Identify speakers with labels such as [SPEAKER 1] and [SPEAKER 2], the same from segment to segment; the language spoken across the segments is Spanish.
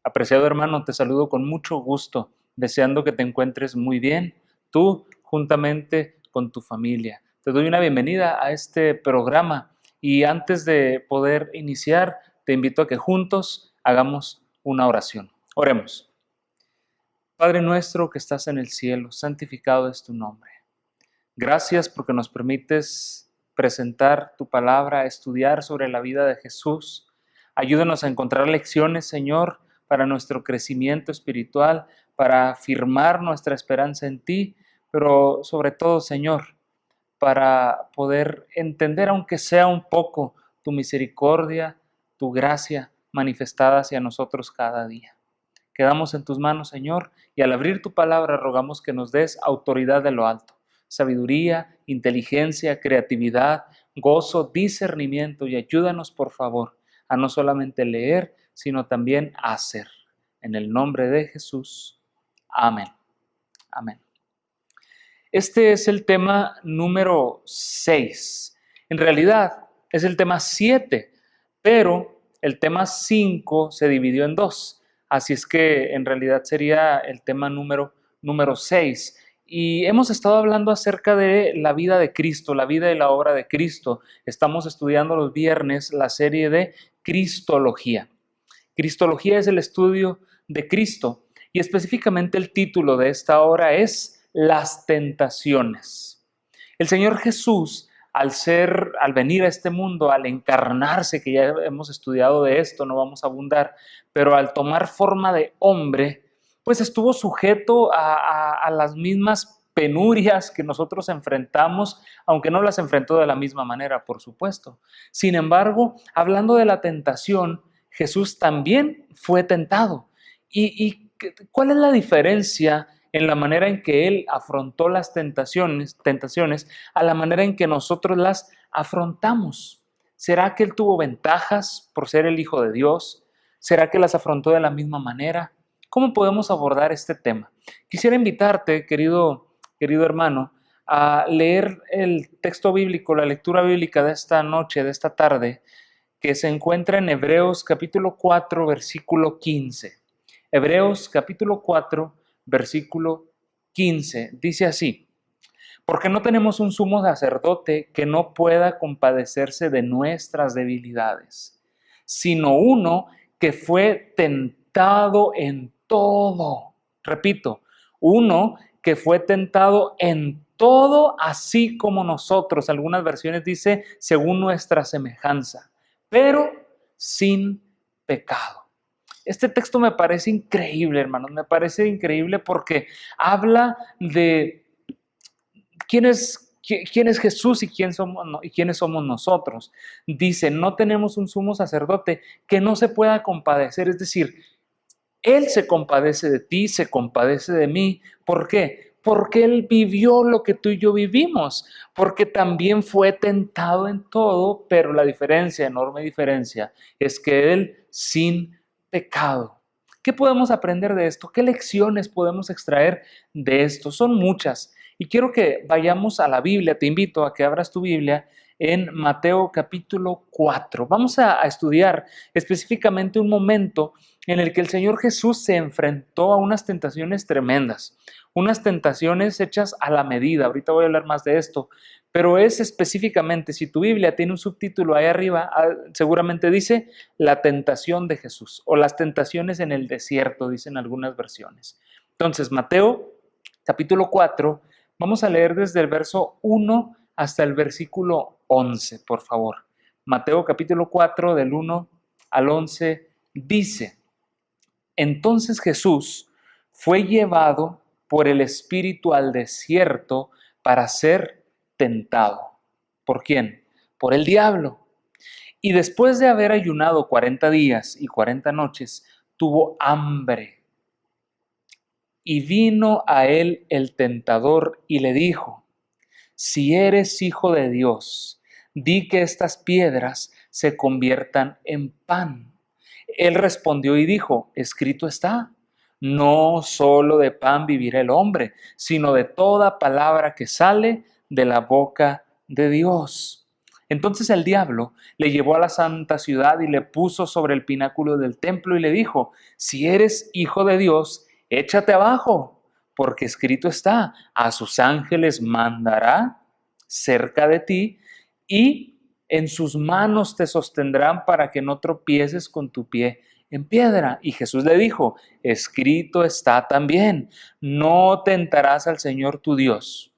[SPEAKER 1] Apreciado hermano, te saludo con mucho gusto, deseando que te encuentres muy bien, tú juntamente con tu familia. Te doy una bienvenida a este programa y antes de poder iniciar, te invito a que juntos hagamos una oración. Oremos. Padre nuestro que estás en el cielo, santificado es tu nombre. Gracias porque nos permites presentar tu palabra, estudiar sobre la vida de Jesús. Ayúdanos a encontrar lecciones, Señor, para nuestro crecimiento espiritual, para afirmar nuestra esperanza en ti, pero sobre todo, Señor, para poder entender, aunque sea un poco, tu misericordia, tu gracia manifestada hacia nosotros cada día. Quedamos en tus manos, Señor, y al abrir tu palabra rogamos que nos des autoridad de lo alto, sabiduría, inteligencia, creatividad, gozo, discernimiento y ayúdanos, por favor, a no solamente leer, sino también a hacer. En el nombre de Jesús. Amén. Amén. Este es el tema número 6. En realidad es el tema 7, pero el tema 5 se dividió en dos. Así es que en realidad sería el tema número 6. Y hemos estado hablando acerca de la vida de Cristo, la vida y la obra de Cristo. Estamos estudiando los viernes la serie de Cristología. Cristología es el estudio de Cristo y específicamente el título de esta obra es Las tentaciones. El Señor Jesús, al venir a este mundo, al encarnarse, que ya hemos estudiado de esto, no vamos a abundar, pero al tomar forma de hombre, pues estuvo sujeto a las mismas penurias que nosotros enfrentamos, aunque no las enfrentó de la misma manera, por supuesto. Sin embargo, hablando de la tentación, Jesús también fue tentado. ¿Y cuál es la diferencia en la manera en que Él afrontó las tentaciones a la manera en que nosotros las afrontamos? ¿Será que Él tuvo ventajas por ser el Hijo de Dios? ¿Será que las afrontó de la misma manera? ¿Cómo podemos abordar este tema? Quisiera invitarte, querido hermano, a leer el texto bíblico, la lectura bíblica de esta noche, de esta tarde, que se encuentra en Hebreos capítulo 4, versículo 15. Hebreos capítulo 4, versículo 15. Dice así: porque no tenemos un sumo sacerdote que no pueda compadecerse de nuestras debilidades, sino uno que fue tentado en todo. Repito, uno que fue tentado en todo, así como nosotros. Algunas versiones dice según nuestra semejanza, pero sin pecado. Este texto me parece increíble, hermanos, me parece increíble porque habla de quién es Jesús y quiénes somos nosotros. Dice, no tenemos un sumo sacerdote que no se pueda compadecer, es decir, Él se compadece de ti, se compadece de mí. ¿Por qué? Porque Él vivió lo que tú y yo vivimos, porque también fue tentado en todo, pero la diferencia, enorme diferencia, es que Él sin pecado. ¿Qué podemos aprender de esto? ¿Qué lecciones podemos extraer de esto? Son muchas. Y quiero que vayamos a la Biblia, te invito a que abras tu Biblia en Mateo capítulo 4. Vamos a estudiar específicamente un momento en el que el Señor Jesús se enfrentó a unas tentaciones tremendas, unas tentaciones hechas a la medida. Ahorita voy a hablar más de esto, pero es específicamente, si tu Biblia tiene un subtítulo ahí arriba, seguramente dice la tentación de Jesús o las tentaciones en el desierto, dicen algunas versiones. Entonces, Mateo capítulo 4, vamos a leer desde el verso 1 hasta el versículo 11, por favor. Mateo capítulo 4, del 1 al 11, dice: entonces Jesús fue llevado por el Espíritu al desierto para ser tentado. ¿Por quién? Por el diablo. Y después de haber ayunado 40 días y 40 noches, tuvo hambre. Y vino a él el tentador y le dijo: si eres hijo de Dios, di que estas piedras se conviertan en pan. Él respondió y dijo: escrito está, no solo de pan vivirá el hombre, sino de toda palabra que sale de la boca de Dios. Entonces el diablo le llevó a la santa ciudad y le puso sobre el pináculo del templo y le dijo: si eres hijo de Dios, échate abajo, porque escrito está: a sus ángeles mandará cerca de ti y en sus manos te sostendrán para que no tropieces con tu pie en piedra. Y Jesús le dijo: escrito está también: no tentarás al Señor tu Dios.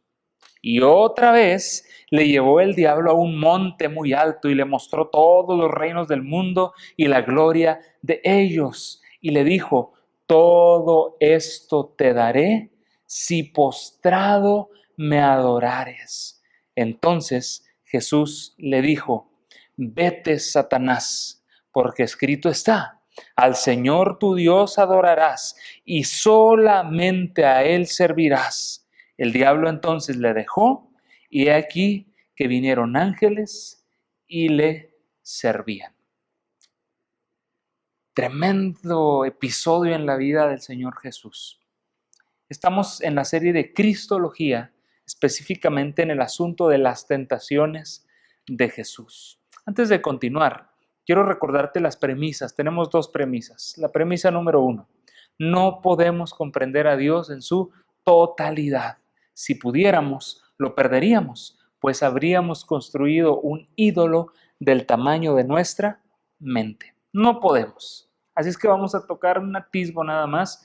[SPEAKER 1] Y otra vez le llevó el diablo a un monte muy alto y le mostró todos los reinos del mundo y la gloria de ellos. Y le dijo: todo esto te daré si postrado me adorares. Entonces Jesús le dijo: vete, Satanás, porque escrito está: al Señor tu Dios adorarás y solamente a Él servirás. El diablo entonces le dejó, y he aquí que vinieron ángeles y le servían. Tremendo episodio en la vida del Señor Jesús. Estamos en la serie de Cristología, específicamente en el asunto de las tentaciones de Jesús. Antes de continuar, quiero recordarte las premisas. Tenemos dos premisas. La premisa número 1: no podemos comprender a Dios en su totalidad. Si pudiéramos, lo perderíamos, pues habríamos construido un ídolo del tamaño de nuestra mente. No podemos. Así es que vamos a tocar un atisbo nada más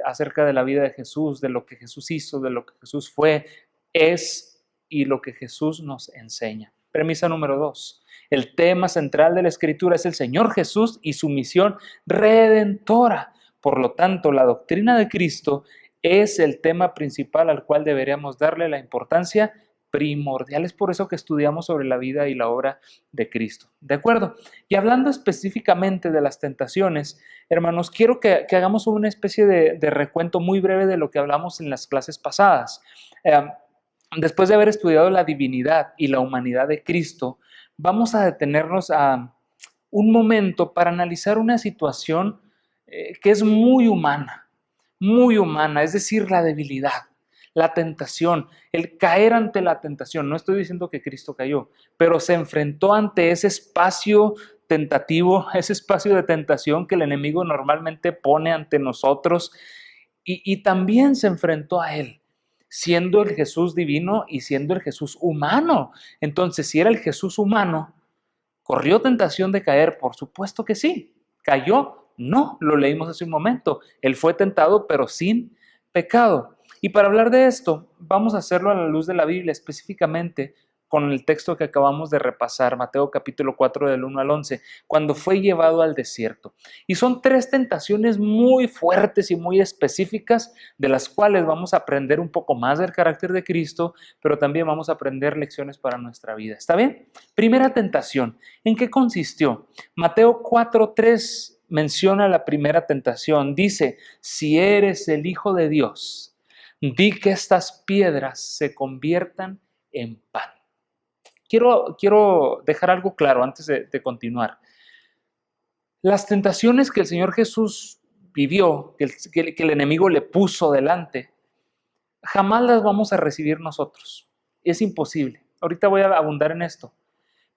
[SPEAKER 1] acerca de la vida de Jesús, de lo que Jesús hizo, de lo que Jesús fue, es y lo que Jesús nos enseña. Premisa número 2. El tema central de la Escritura es el Señor Jesús y su misión redentora. Por lo tanto, la doctrina de Cristo es el tema principal al cual deberíamos darle la importancia primordial. Es por eso que estudiamos sobre la vida y la obra de Cristo. ¿De acuerdo? Y hablando específicamente de las tentaciones, hermanos, quiero que hagamos una especie de recuento muy breve de lo que hablamos en las clases pasadas. Después de haber estudiado la divinidad y la humanidad de Cristo, vamos a detenernos a un momento para analizar una situación que es muy humana, es decir, la debilidad, la tentación, el caer ante la tentación. No estoy diciendo que Cristo cayó, pero se enfrentó ante ese espacio tentativo, ese espacio de tentación que el enemigo normalmente pone ante nosotros, y también se enfrentó a él, siendo el Jesús divino y siendo el Jesús humano. Entonces, si era el Jesús humano, ¿corrió tentación de caer? Por supuesto que sí. ¿Cayó? No, lo leímos hace un momento. Él fue tentado, pero sin pecado. Y para hablar de esto, vamos a hacerlo a la luz de la Biblia, específicamente con el texto que acabamos de repasar, Mateo capítulo 4 del 1 al 11, cuando fue llevado al desierto. Y son 3 tentaciones muy fuertes y muy específicas, de las cuales vamos a aprender un poco más del carácter de Cristo, pero también vamos a aprender lecciones para nuestra vida. ¿Está bien? Primera tentación. ¿En qué consistió? Mateo 4:3 menciona la primera tentación. Dice: si eres el Hijo de Dios, di que estas piedras se conviertan en pan. Quiero dejar algo claro antes de continuar. Las tentaciones que el Señor Jesús vivió, que el enemigo le puso delante, jamás las vamos a recibir nosotros. Es imposible. Ahorita voy a abundar en esto.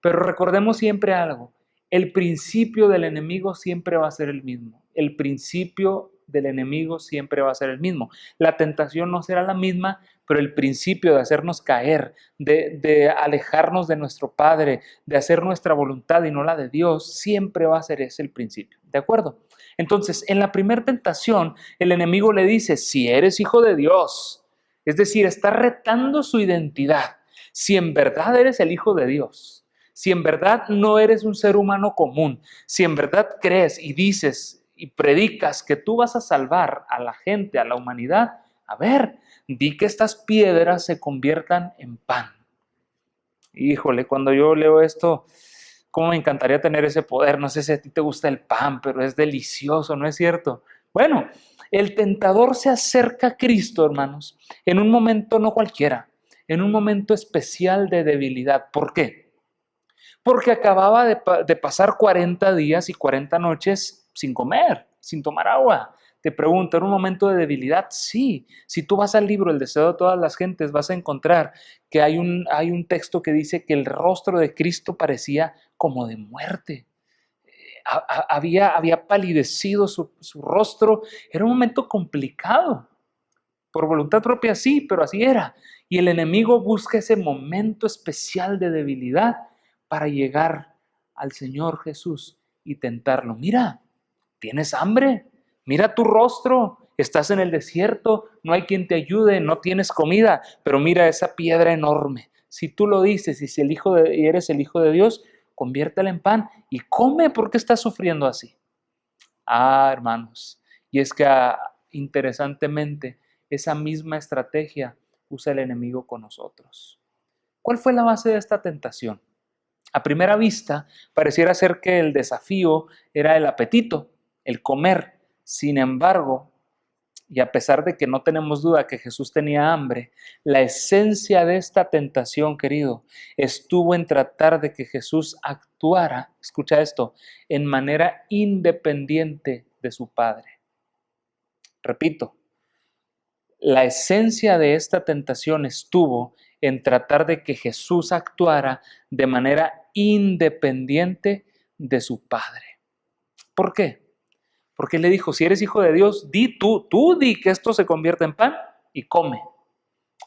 [SPEAKER 1] Pero recordemos siempre algo: el principio del enemigo siempre va a ser el mismo. El principio del enemigo siempre va a ser el mismo. La tentación no será la misma, pero el principio de hacernos caer, de alejarnos de nuestro Padre, de hacer nuestra voluntad y no la de Dios, siempre va a ser ese el principio. ¿De acuerdo? Entonces, en la primera tentación, el enemigo le dice: si eres hijo de Dios, es decir, está retando su identidad. Si en verdad eres el Hijo de Dios, si en verdad no eres un ser humano común, si en verdad crees y dices y predicas que tú vas a salvar a la gente, a la humanidad, a ver, di que estas piedras se conviertan en pan. Híjole, cuando yo leo esto, cómo me encantaría tener ese poder. No sé si a ti te gusta el pan, pero es delicioso, ¿no es cierto? Bueno, el tentador se acerca a Cristo, hermanos, en un momento no cualquiera, en un momento especial de debilidad. ¿Por qué? Porque acababa de pasar 40 días y 40 noches sin comer, sin tomar agua. Te pregunto, ¿era un momento de debilidad? Sí. Si tú vas al libro El deseo de todas las gentes, vas a encontrar que hay un texto que dice que el rostro de Cristo parecía como de muerte. Había palidecido su rostro. Era un momento complicado. Por voluntad propia sí, pero así era. Y el enemigo busca ese momento especial de debilidad para llegar al Señor Jesús y tentarlo. Mira, ¿tienes hambre? Mira tu rostro, estás en el desierto, no hay quien te ayude, no tienes comida, pero mira esa piedra enorme. Si tú lo dices y si eres el Hijo de Dios, conviértela en pan y come. ¿Por qué estás sufriendo así? Hermanos, y es que interesantemente, esa misma estrategia usa el enemigo con nosotros. ¿Cuál fue la base de esta tentación? A primera vista, pareciera ser que el desafío era el apetito, el comer. Sin embargo, y a pesar de que no tenemos duda que Jesús tenía hambre, la esencia de esta tentación, querido, estuvo en tratar de que Jesús actuara, escucha esto, en manera independiente de su Padre. Repito, la esencia de esta tentación estuvo en tratar de que Jesús actuara de manera independiente de su Padre. ¿Por qué? Porque él le dijo, si eres hijo de Dios, tú di que esto se convierta en pan y come.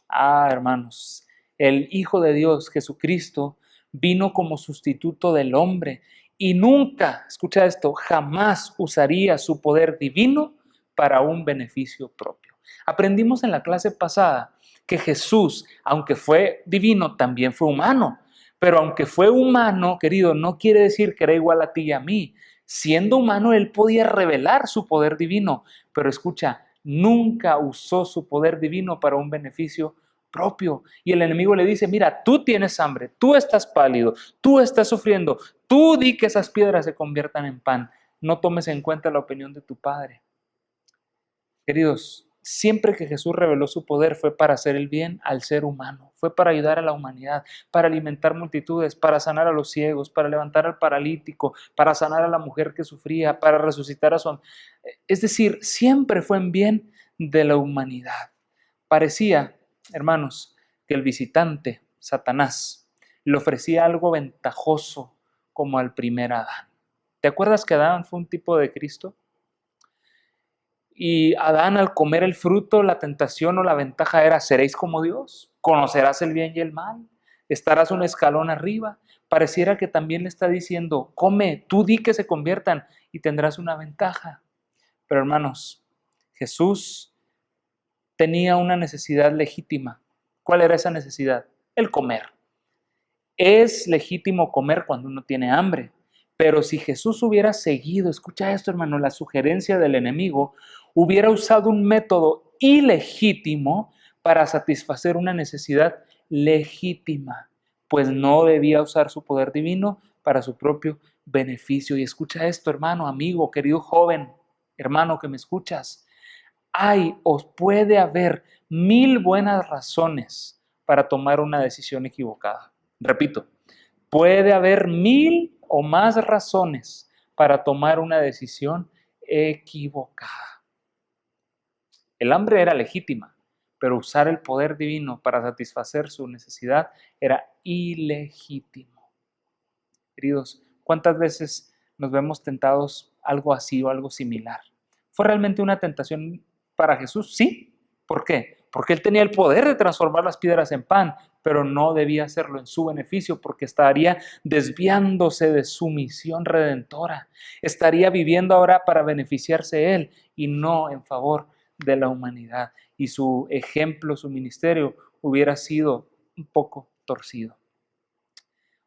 [SPEAKER 1] Hermanos, el Hijo de Dios, Jesucristo, vino como sustituto del hombre y nunca, escucha esto, jamás usaría su poder divino para un beneficio propio. Aprendimos en la clase pasada que Jesús, aunque fue divino, también fue humano. Pero aunque fue humano, querido, no quiere decir que era igual a ti y a mí. Siendo humano, él podía revelar su poder divino, pero escucha, nunca usó su poder divino para un beneficio propio. Y el enemigo le dice, mira, tú tienes hambre, tú estás pálido, tú estás sufriendo, tú di que esas piedras se conviertan en pan. No tomes en cuenta la opinión de tu padre. Queridos, siempre que Jesús reveló su poder fue para hacer el bien al ser humano, fue para ayudar a la humanidad, para alimentar multitudes, para sanar a los ciegos, para levantar al paralítico, para sanar a la mujer que sufría, para resucitar a su... Es decir, siempre fue en bien de la humanidad. Parecía, hermanos, que el visitante, Satanás, le ofrecía algo ventajoso como al primer Adán. ¿Te acuerdas que Adán fue un tipo de Cristo? Y Adán, al comer el fruto, la tentación o la ventaja era, seréis como Dios, conocerás el bien y el mal, estarás un escalón arriba. Pareciera que también le está diciendo, come, tú di que se conviertan y tendrás una ventaja. Pero hermanos, Jesús tenía una necesidad legítima. ¿Cuál era esa necesidad? El comer. Es legítimo comer cuando uno tiene hambre. Pero si Jesús hubiera seguido, escucha esto, hermano, la sugerencia del enemigo, hubiera usado un método ilegítimo para satisfacer una necesidad legítima, pues no debía usar su poder divino para su propio beneficio. Y escucha esto, hermano, amigo, querido joven, hermano que me escuchas. Hay o puede haber 1000 buenas razones para tomar una decisión equivocada. Repito, puede haber 1000 o más razones para tomar una decisión equivocada. El hambre era legítima, pero usar el poder divino para satisfacer su necesidad era ilegítimo. Queridos, ¿cuántas veces nos vemos tentados algo así o algo similar? ¿Fue realmente una tentación para Jesús? Sí. ¿Por qué? Porque él tenía el poder de transformar las piedras en pan, pero no debía hacerlo en su beneficio porque estaría desviándose de su misión redentora. Estaría viviendo ahora para beneficiarse él y no en favor de la humanidad. Y su ejemplo, su ministerio hubiera sido un poco torcido.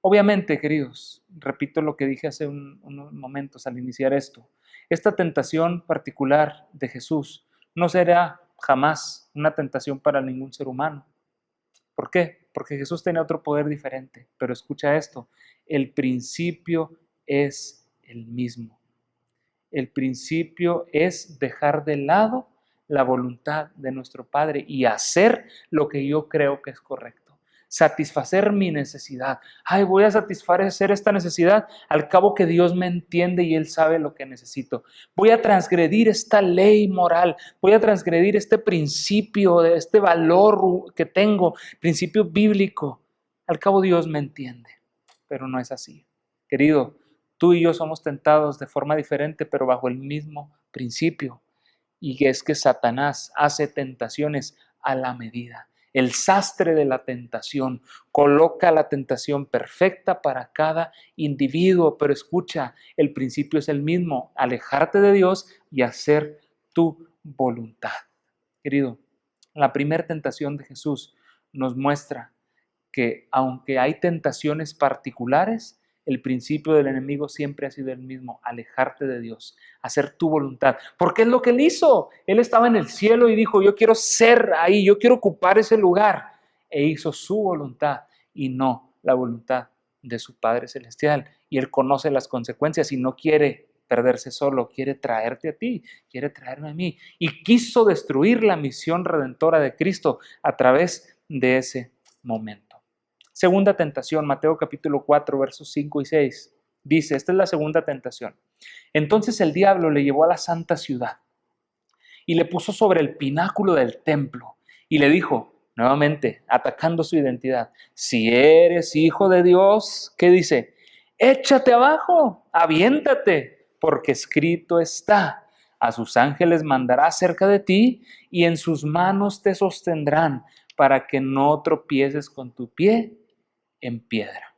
[SPEAKER 1] Obviamente, queridos, repito lo que dije hace unos momentos al iniciar esto, esta tentación particular de Jesús no será jamás una tentación para ningún ser humano. ¿Por qué? Porque Jesús tenía otro poder diferente, pero escucha esto, el principio es el mismo. El principio es dejar de lado la voluntad de nuestro Padre y hacer lo que yo creo que es correcto. satisfacer mi necesidad. Ay, voy a satisfacer esta necesidad, al cabo que Dios me entiende y Él sabe lo que necesito. Voy a transgredir esta ley moral, voy a transgredir este principio, este valor que tengo, principio bíblico. Al cabo Dios me entiende, pero no es así. Querido, tú y yo somos tentados de forma diferente, pero bajo el mismo principio. Y es que Satanás hace tentaciones a la medida. El sastre de la tentación coloca la tentación perfecta para cada individuo, pero escucha, el principio es el mismo, alejarte de Dios y hacer tu voluntad. Querido, la primera tentación de Jesús nos muestra que aunque hay tentaciones particulares, el principio del enemigo siempre ha sido el mismo, alejarte de Dios, hacer tu voluntad, porque es lo que él hizo. Él estaba en el cielo y dijo, yo quiero ser ahí, yo quiero ocupar ese lugar, e hizo su voluntad y no la voluntad de su Padre Celestial, y él conoce las consecuencias y no quiere perderse solo, quiere traerte a ti, quiere traerme a mí, y quiso destruir la misión redentora de Cristo a través de ese momento. Segunda tentación, Mateo capítulo 4, versos 5 y 6. Dice, esta es la segunda tentación. Entonces el diablo le llevó a la santa ciudad y le puso sobre el pináculo del templo y le dijo, nuevamente, atacando su identidad, si eres hijo de Dios, ¿qué dice? Échate abajo, aviéntate, porque escrito está, a sus ángeles mandará cerca de ti y en sus manos te sostendrán para que no tropieces con tu pie en piedra.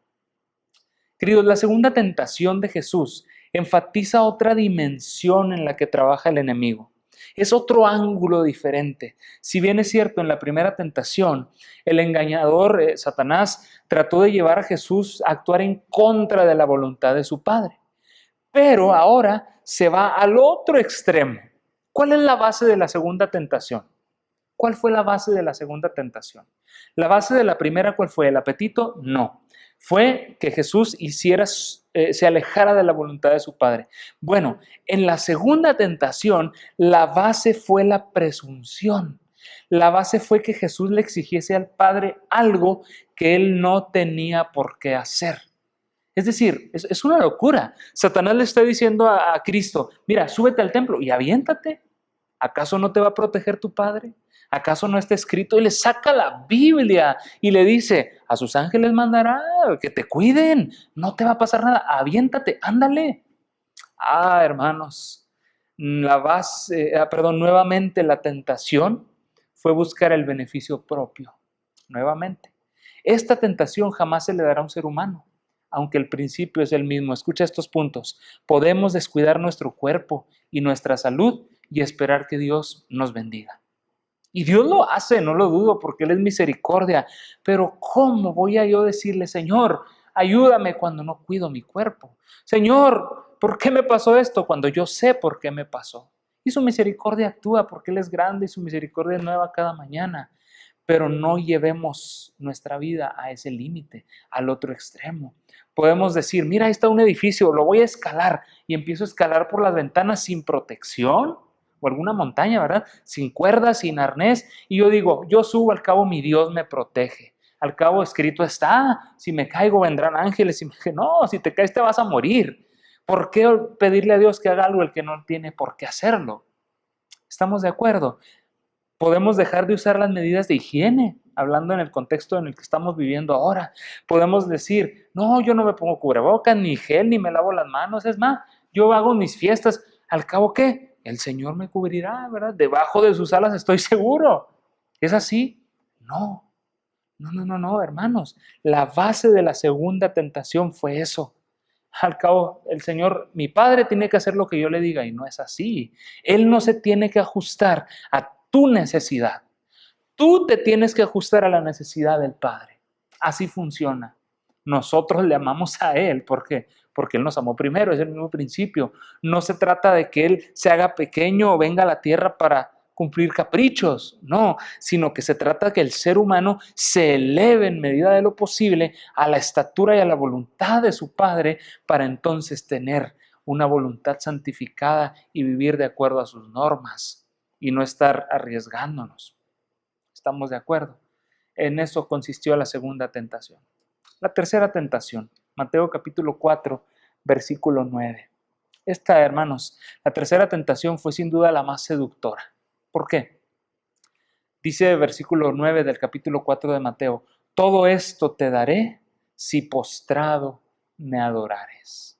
[SPEAKER 1] Queridos, la segunda tentación de Jesús enfatiza otra dimensión en la que trabaja el enemigo. Es otro ángulo diferente. Si bien es cierto, en la primera tentación, el engañador, Satanás, trató de llevar a Jesús a actuar en contra de la voluntad de su Padre. Pero ahora se va al otro extremo. ¿Cuál es la base de la segunda tentación? ¿Cuál fue la base de la segunda tentación? ¿La base de la primera cuál fue? ¿El apetito? No. Fue que Jesús se alejara de la voluntad de su Padre. Bueno, en la segunda tentación, la base fue la presunción. La base fue que Jesús le exigiese al Padre algo que él no tenía por qué hacer. Es decir, es una locura. Satanás le está diciendo a Cristo, mira, súbete al templo y aviéntate. ¿Acaso no te va a proteger tu Padre? ¿Acaso no está escrito? Y le saca la Biblia y le dice, a sus ángeles mandará que te cuiden, no te va a pasar nada, aviéntate, ándale. Hermanos, nuevamente la tentación fue buscar el beneficio propio, nuevamente. Esta tentación jamás se le dará a un ser humano, aunque el principio es el mismo. Escucha estos puntos. Podemos descuidar nuestro cuerpo y nuestra salud y esperar que Dios nos bendiga. Y Dios lo hace, no lo dudo, porque Él es misericordia. Pero ¿cómo voy a yo decirle, Señor, ayúdame cuando no cuido mi cuerpo? Señor, ¿por qué me pasó esto cuando yo sé por qué me pasó? Y su misericordia actúa porque Él es grande y su misericordia es nueva cada mañana. Pero no llevemos nuestra vida a ese límite, al otro extremo. Podemos decir, mira, ahí está un edificio, lo voy a escalar y empiezo a escalar por las ventanas sin protección o alguna montaña, ¿verdad? Sin cuerdas, sin arnés. Y yo digo, yo subo, al cabo mi Dios me protege. Al cabo escrito está, si me caigo vendrán ángeles. No, si te caes te vas a morir. ¿Por qué pedirle a Dios que haga algo el que no tiene por qué hacerlo? ¿Estamos de acuerdo? Podemos dejar de usar las medidas de higiene, hablando en el contexto en el que estamos viviendo ahora. Podemos decir, no, yo no me pongo cubrebocas, ni gel, ni me lavo las manos. Es más, yo hago mis fiestas. ¿Al cabo qué? El Señor me cubrirá, ¿verdad? Debajo de sus alas estoy seguro. ¿Es así? No, no, hermanos. La base de la segunda tentación fue eso. Al cabo, el Señor, mi Padre, tiene que hacer lo que yo le diga y no es así. Él no se tiene que ajustar a tu necesidad. Tú te tienes que ajustar a la necesidad del Padre. Así funciona. Nosotros le amamos a Él. ¿Por qué? Porque Él nos amó primero, es el mismo principio. No se trata de que Él se haga pequeño o venga a la tierra para cumplir caprichos, no, sino que se trata de que el ser humano se eleve en medida de lo posible a la estatura y a la voluntad de su Padre para entonces tener una voluntad santificada y vivir de acuerdo a sus normas y no estar arriesgándonos. ¿Estamos de acuerdo? En eso consistió la segunda tentación. La tercera tentación, Mateo capítulo 4, versículo 9. Esta, hermanos, la tercera tentación fue sin duda la más seductora. ¿Por qué? Dice el versículo 9 del capítulo 4 de Mateo: todo esto te daré si postrado me adorares.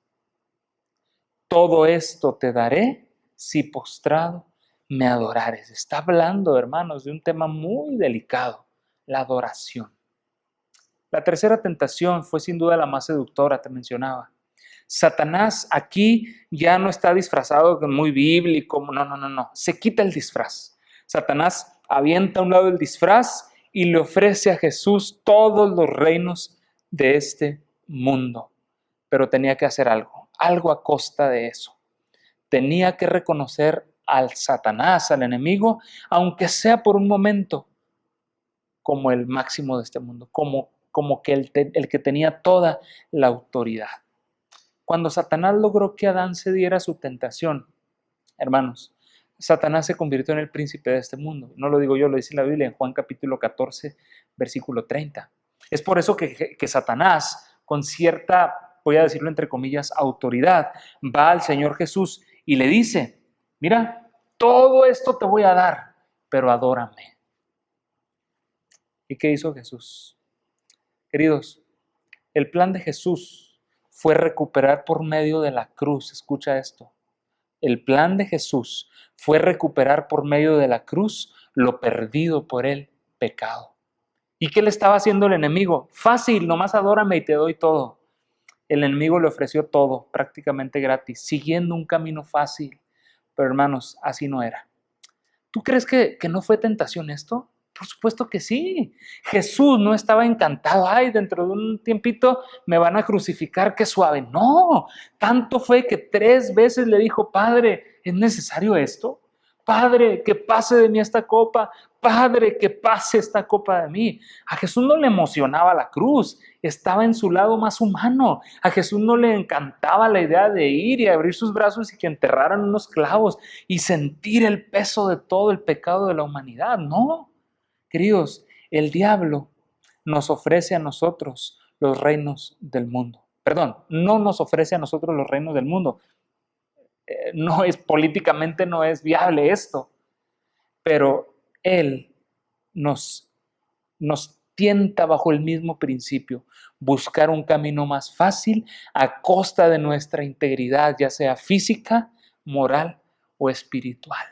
[SPEAKER 1] Todo esto te daré si postrado me adorares. Está hablando, hermanos, de un tema muy delicado, la adoración. La tercera tentación fue sin duda la más seductora, te mencionaba. Satanás aquí ya no está disfrazado muy bíblico, no. Se quita el disfraz. Satanás avienta a un lado el disfraz y le ofrece a Jesús todos los reinos de este mundo. Pero tenía que hacer algo a costa de eso. Tenía que reconocer al Satanás, al enemigo, aunque sea por un momento, como el máximo de este mundo, como que el que tenía toda la autoridad. Cuando Satanás logró que Adán cediera a su tentación, hermanos, Satanás se convirtió en el príncipe de este mundo. No lo digo yo, lo dice la Biblia en Juan capítulo 14, versículo 30. Es por eso que Satanás, con cierta, voy a decirlo entre comillas, autoridad, va al Señor Jesús y le dice: mira, todo esto te voy a dar, pero adórame. ¿Y qué hizo Jesús? Queridos, el plan de Jesús fue recuperar por medio de la cruz. Escucha esto. El plan de Jesús fue recuperar por medio de la cruz lo perdido por el pecado. ¿Y qué le estaba haciendo el enemigo? Fácil, nomás adórame y te doy todo. El enemigo le ofreció todo, prácticamente gratis, siguiendo un camino fácil. Pero hermanos, así no era. ¿Tú crees que no fue tentación esto? Por supuesto que sí. Jesús no estaba encantado. Ay, dentro de un tiempito me van a crucificar, qué suave. No, tanto fue que 3 veces le dijo: Padre, ¿es necesario esto? Padre, que pase de mí esta copa. Padre, que pase esta copa de mí. A Jesús no le emocionaba la cruz, estaba en su lado más humano. A Jesús no le encantaba la idea de ir y abrir sus brazos y que enterraran unos clavos y sentir el peso de todo el pecado de la humanidad. No, queridos, el diablo nos ofrece a nosotros los reinos del mundo. Perdón, no nos ofrece a nosotros los reinos del mundo. No es políticamente, no es viable esto, pero él nos tienta bajo el mismo principio, buscar un camino más fácil a costa de nuestra integridad, ya sea física, moral o espiritual.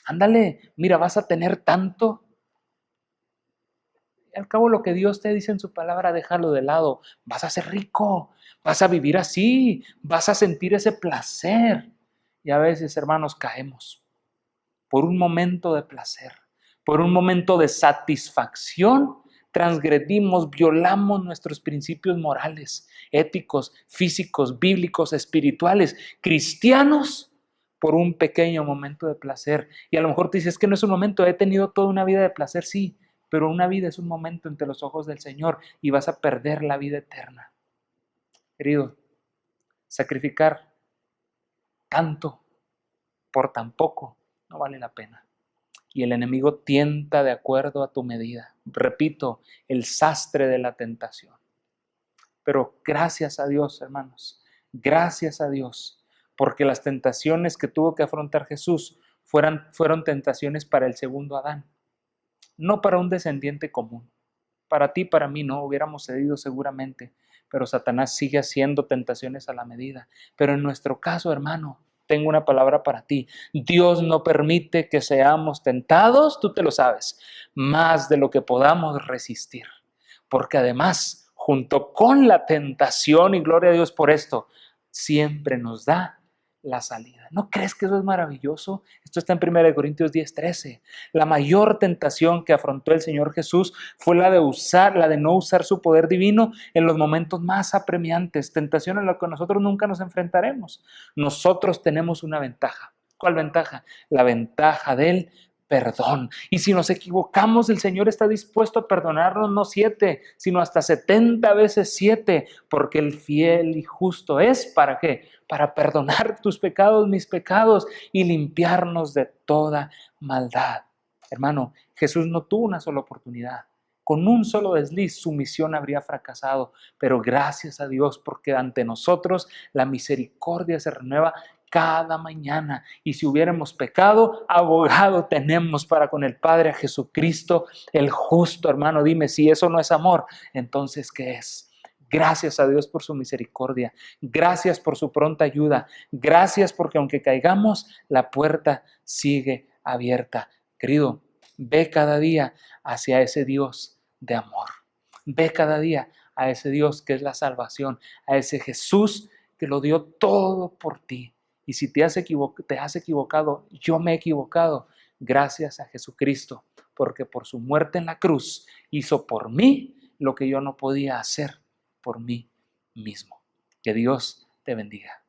[SPEAKER 1] Ándale, mira, vas a tener tanto. Al cabo, lo que Dios te dice en su palabra, déjalo de lado. Vas a ser rico, vas a vivir así, vas a sentir ese placer. Y a veces, hermanos, caemos por un momento de placer, por un momento de satisfacción, transgredimos, violamos nuestros principios morales, éticos, físicos, bíblicos, espirituales, cristianos, por un pequeño momento de placer. Y a lo mejor te dices: es que no es un momento, he tenido toda una vida de placer, sí, pero una vida es un momento ante los ojos del Señor y vas a perder la vida eterna. Querido, sacrificar tanto por tan poco no vale la pena. Y el enemigo tienta de acuerdo a tu medida. Repito, el sastre de la tentación. Pero gracias a Dios, hermanos, gracias a Dios, porque las tentaciones que tuvo que afrontar Jesús fueron tentaciones para el segundo Adán, no para un descendiente común. Para ti, para mí no, hubiéramos cedido seguramente, pero Satanás sigue haciendo tentaciones a la medida. Pero en nuestro caso, hermano, tengo una palabra para ti. Dios no permite que seamos tentados, tú te lo sabes, más de lo que podamos resistir. Porque además, junto con la tentación, y gloria a Dios por esto, siempre nos da la salida. ¿No crees que eso es maravilloso? Esto está en 1 Corintios 10:13. La mayor tentación que afrontó el Señor Jesús fue la de no usar su poder divino en los momentos más apremiantes, tentación en la que nosotros nunca nos enfrentaremos. Nosotros tenemos una ventaja. ¿Cuál ventaja? La ventaja del perdón. Y si nos equivocamos, el Señor está dispuesto a perdonarnos no 7, sino hasta 70 veces 7, porque el fiel y justo es, ¿para qué? Para perdonar tus pecados, mis pecados, y limpiarnos de toda maldad. Hermano, Jesús no tuvo una sola oportunidad. con un solo desliz su misión habría fracasado. Pero gracias a Dios, porque ante nosotros la misericordia se renueva cada mañana. Y si hubiéramos pecado, abogado tenemos para con el Padre, a Jesucristo el justo. Hermano, dime, si eso no es amor, entonces ¿qué es? Gracias a Dios por su misericordia. Gracias por su pronta ayuda. Gracias porque aunque caigamos, la puerta sigue abierta. Querido, ve cada día hacia ese Dios de amor. Ve cada día a ese Dios que es la salvación, a ese Jesús que lo dio todo por ti. Y si te has equivocado, yo me he equivocado, gracias a Jesucristo, porque por su muerte en la cruz hizo por mí lo que yo no podía hacer por mí mismo. Que Dios te bendiga.